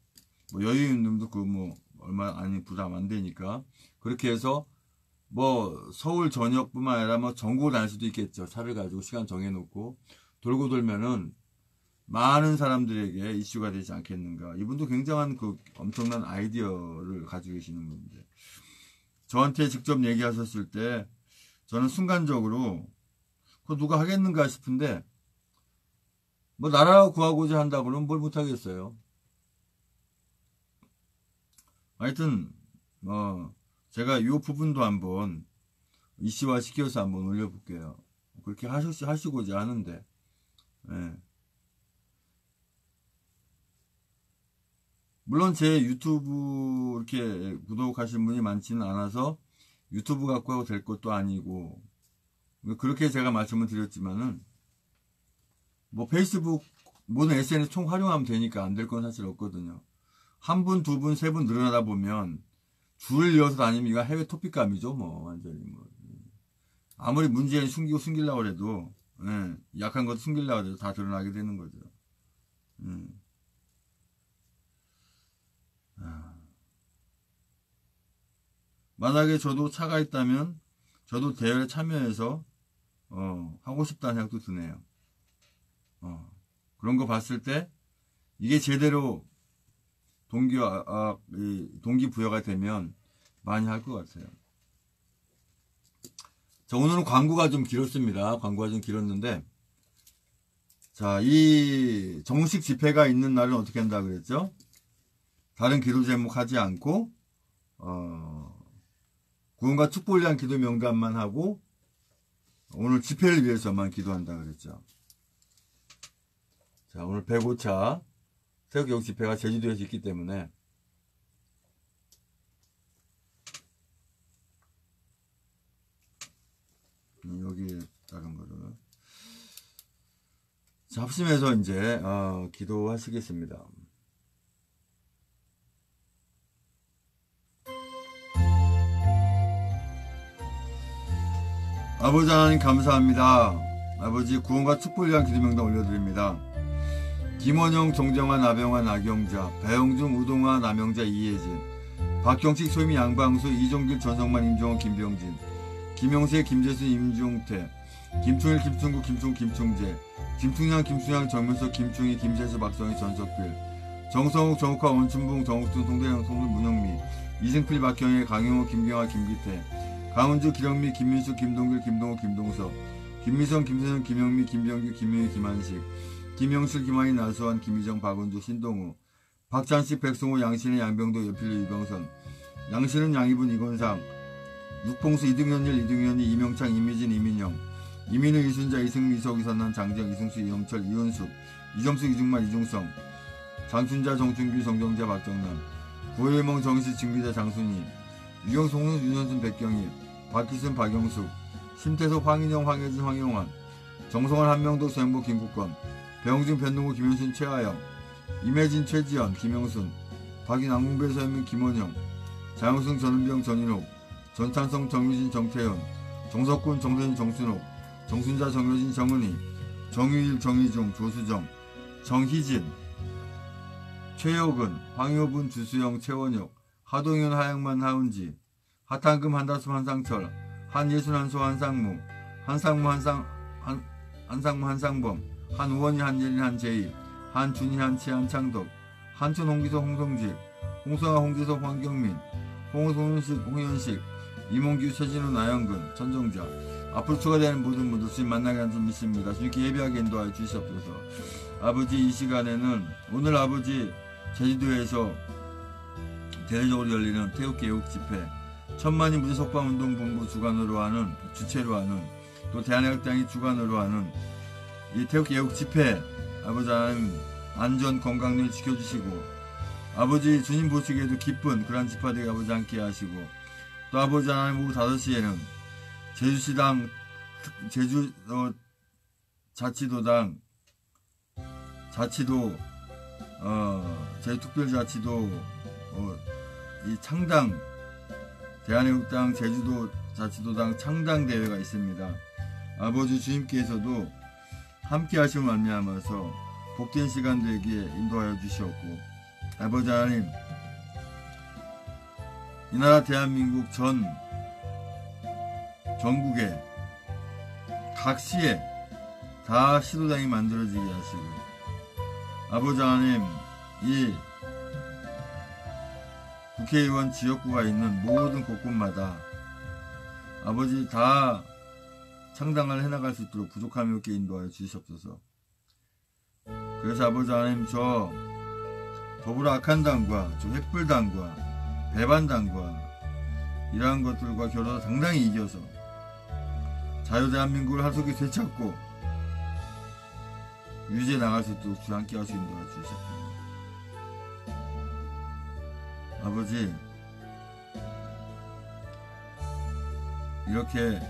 뭐 여유 있는 분도 그 뭐 얼마 아니 부담 안 되니까 그렇게 해서 뭐 서울 전역뿐만 아니라 뭐 전국을 다닐 수도 있겠죠. 차를 가지고 시간 정해놓고 돌고 돌면은 많은 사람들에게 이슈가 되지 않겠는가. 이분도 굉장한 그 엄청난 아이디어를 가지고 계시는 분인데, 저한테 직접 얘기하셨을 때 저는 순간적으로 그거 누가 하겠는가 싶은데, 뭐 나라 구하고자 한다 그러면 뭘 못하겠어요. 하여튼 제가 이 부분도 한번 이슈화 시켜서 한번 올려볼게요. 그렇게 하시고자 하는데, 예. 물론 제 유튜브 이렇게 구독하신 분이 많지는 않아서 유튜브 갖고 하고 될 것도 아니고, 그렇게 제가 말씀을 드렸지만은 뭐 페이스북 모든 SNS 총 활용하면 되니까 안 될 건 사실 없거든요. 한 분, 두 분, 세 분 늘어나다 보면 줄을 이어서 다니면 이거 해외 토픽감이죠. 뭐 완전히 뭐 아무리 문재인 숨기려고 해도, 예, 약한 것도 숨기려고 해도 다 드러나게 되는 거죠. 만약에 저도 차가 있다면 저도 대회에 참여해서 하고 싶다는 생각도 드네요. 그런 거 봤을 때 이게 제대로 동기부여가 되면 많이 할 것 같아요. 자, 오늘은 광고가 좀 길었습니다. 광고가 좀 길었는데, 자, 이 정식 집회가 있는 날은 어떻게 한다 그랬죠? 다른 기도 제목 하지 않고 구원과 축복을 위한 기도 명단만 하고 오늘 집회를 위해서만 기도한다 그랬죠. 자, 오늘 105차 새벽교육 집회가 제주도에서 있기 때문에 여기 다른 거를 자, 합심해서 이제 기도하시겠습니다. 아버지 하나님 감사합니다. 아버지 구원과 축복을 위한 기도 명단 올려드립니다. 김원영, 정정환, 나병환, 나경자, 배영중, 우동환, 남영자, 이혜진, 박경식, 소임이, 양방수, 이종길, 전성만, 임종원, 김병진, 김용세, 김재순, 임중태, 김충일, 김충구, 김충재, 김충양, 김수양, 정면석, 김충희, 김재수, 박성희, 전석필, 정성욱, 정욱화, 원춘봉, 정욱준, 송대영, 송들, 문영미, 이승필, 박경혜, 강용호, 김경화, 김기태, 강은주, 기령미, 김민수, 김동길, 김동호, 김동석, 김미성, 김선영, 김영미, 김병규, 김효희, 김한식, 김영실, 김한희, 나수환, 김희정, 박은주, 신동우, 박찬식, 백승호, 양신의, 양병도, 여필로, 이병선, 양신은, 양이분, 이건상, 육봉수, 이등현일, 이등현이, 이명창, 이미진, 이민영, 이민우, 이순자, 이승미, 이석, 이선난, 장정, 이승수, 이영철, 이은숙, 이정숙, 이중만, 이중성, 장춘자, 정춘규, 정정자, 박정남, 구혜몽, 정시, 진기자, 장순희, 유경송, 윤현순, 백경희, 박기순, 박영숙, 심태석, 황인영, 황혜진, 황영환, 정성환 한명덕 서영복 김국건 배용진 변동우 김현순 최하영 임혜진 최지연 김영순 박인 안궁배 서현민 김원영 장영승 전은병 전인옥 전찬성 정유진 정태현 정석군 정선인 정순옥 정순자 정효진 정은희 정유일 정희중 조수정 정희진 최효근 황효분 주수영 최원혁 하동현 하양만 하은지 하탄금 한다솜 한상철 한예순 한소 한상무 한상무 한상무 한상범 한우원이 한예린 한재희 한준희 한치 한창덕 한춘 홍기석 홍성직 홍성아 홍재석 황경민 홍소윤식 홍현식 이몽규 최진우 나영근 전정자 앞으로 추가되는 모든 분들 주님 만나게 한 줄 믿습니다. 주님께 예배하게 인도하여 주시옵소서. 아버지 이 시간에는 오늘 아버지 제주도에서 대대적으로 열리는 태극개혁 집회 천만인 무죄석방운동본부 주체로 하는 또 대한애국당이 주관으로 하는 이 태극개혁 집회 아버지 하나님 안전 건강을 지켜주시고 아버지 주님 보시기에도 기쁜 그러한 집회되게 아버지 함께 하시고 또 아버지 하나님 오후 5시에는 제주시당 제주 자치도당 자치도 제주특별자치도 이 창당 대한애국당 제주도 자치도당 창당 대회가 있습니다. 아버지 주님께서도 함께 하심을 말미암아서 복된 시간 되기에 인도하여 주시옵고 아버지 하나님 이 나라 대한민국 전국에 각 시에 다 시도당이 만들어지게 하시고 아버지 하나님 이 국회의원 지역구가 있는 모든 곳곳마다 아버지 다 창당을 해나갈 수 있도록 부족함이 없게 인도하여 주시옵소서. 그래서 아버지 하나님 저 더불어 악한당과 저 횃불당과 배반당과 이러한 것들과 겨뤄서 당당히 이겨서 자유대한민국을 하속히 되찾고 유지해 나갈 수 있도록 주 함께 하시고 인도하여 주시옵소서. 아버지 이렇게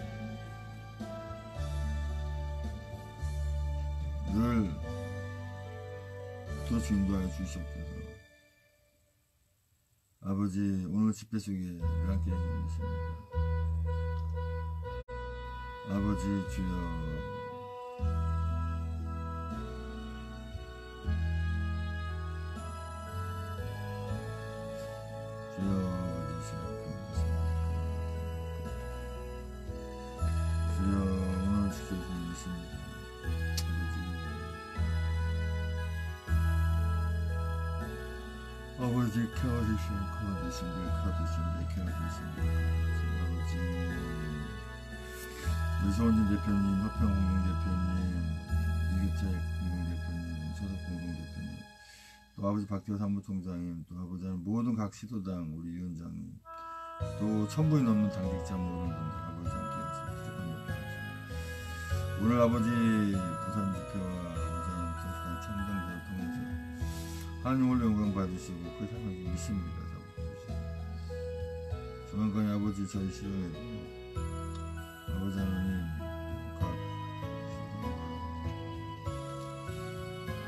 늘 도와주 인도하여 주시옵소서. 아버지 오늘 집회 속에 늘 함께 해주십니다. 아버지 주여 아버지 케어주시옵소서. 아버지 유소원진 대표님, 화평공동 대표님, 이규택 공동대표님, 소속 공동대표님, 또 아버지 박태호 사무총장님, 또 아버지 모든 각 시도당 우리 위원장님, 또 1000분이 넘는 당직자 모든 분들 아버지 함께 하시옵소서. 오늘 아버지 부산 집회와 아버지 하나님 창당대를 통해서 하나님 홀로 영광 받으시고 그 사랑을 믿습니다. 조만간에 아버지 저희 시간에도 아버지 하나님 각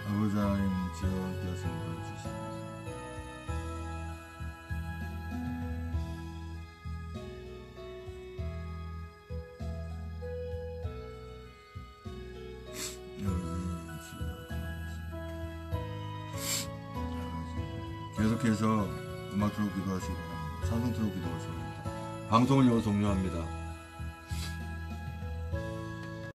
아버지 하나님 지혜와 함께 하시는 걸 주십니다. 계속해서 음악 틀고 기도하시기 바랍니다. 찬송 틀고 기도하시기 바랍니다. 방송을 이거 종료합니다.